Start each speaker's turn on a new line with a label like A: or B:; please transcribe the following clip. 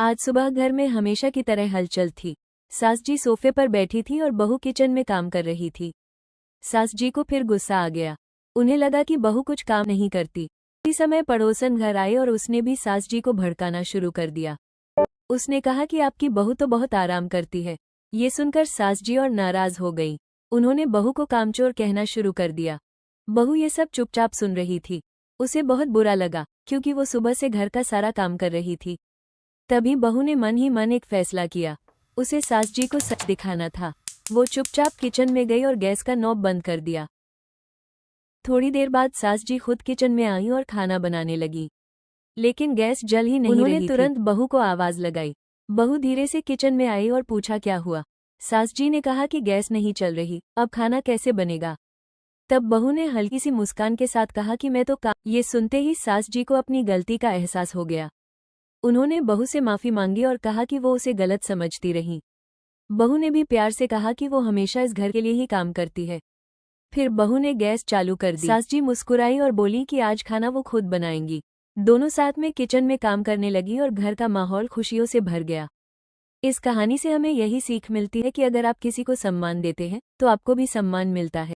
A: आज सुबह घर में हमेशा की तरह हलचल थी। सास जी सोफे पर बैठी थी और बहू किचन में काम कर रही थी। सास जी को फिर गुस्सा आ गया। उन्हें लगा कि बहू कुछ काम नहीं करती। इसी समय पड़ोसन घर आए और उसने भी सास जी को भड़काना शुरू कर दिया। उसने कहा कि आपकी बहू तो बहुत आराम करती है। ये सुनकर सास जी और नाराज हो गई। उन्होंने बहू को कामचोर कहना शुरू कर दिया। बहू ये सब चुपचाप सुन रही थी। उसे बहुत बुरा लगा क्योंकि वो सुबह से घर का सारा काम कर रही थी। तभी बहू ने मन ही मन एक फैसला किया। उसे सास जी को सच दिखाना था। वो चुपचाप किचन में गई और गैस का नॉब बंद कर दिया। थोड़ी देर बाद सास जी खुद किचन में आई और खाना बनाने लगी, लेकिन गैस जल ही नहीं रही थी। उन्होंने तुरंत बहू को आवाज लगाई। बहू धीरे से किचन में आई और पूछा क्या हुआ। सास जी ने कहा कि गैस नहीं चल रही, अब खाना कैसे बनेगा। तब बहू ने हल्की सी मुस्कान के साथ कहा कि मैं तो ये सुनते ही सास जी को अपनी गलती का एहसास हो गया। उन्होंने बहू से माफी मांगी और कहा कि वो उसे गलत समझती रही। बहू ने भी प्यार से कहा कि वो हमेशा इस घर के लिए ही काम करती है। फिर बहू ने गैस चालू कर दी। सास जी मुस्कुराई और बोली कि आज खाना वो खुद बनाएंगी। दोनों साथ में किचन में काम करने लगी और घर का माहौल खुशियों से भर गया। इस कहानी से हमें यही सीख मिलती है कि अगर आप किसी को सम्मान देते हैं तो आपको भी सम्मान मिलता है।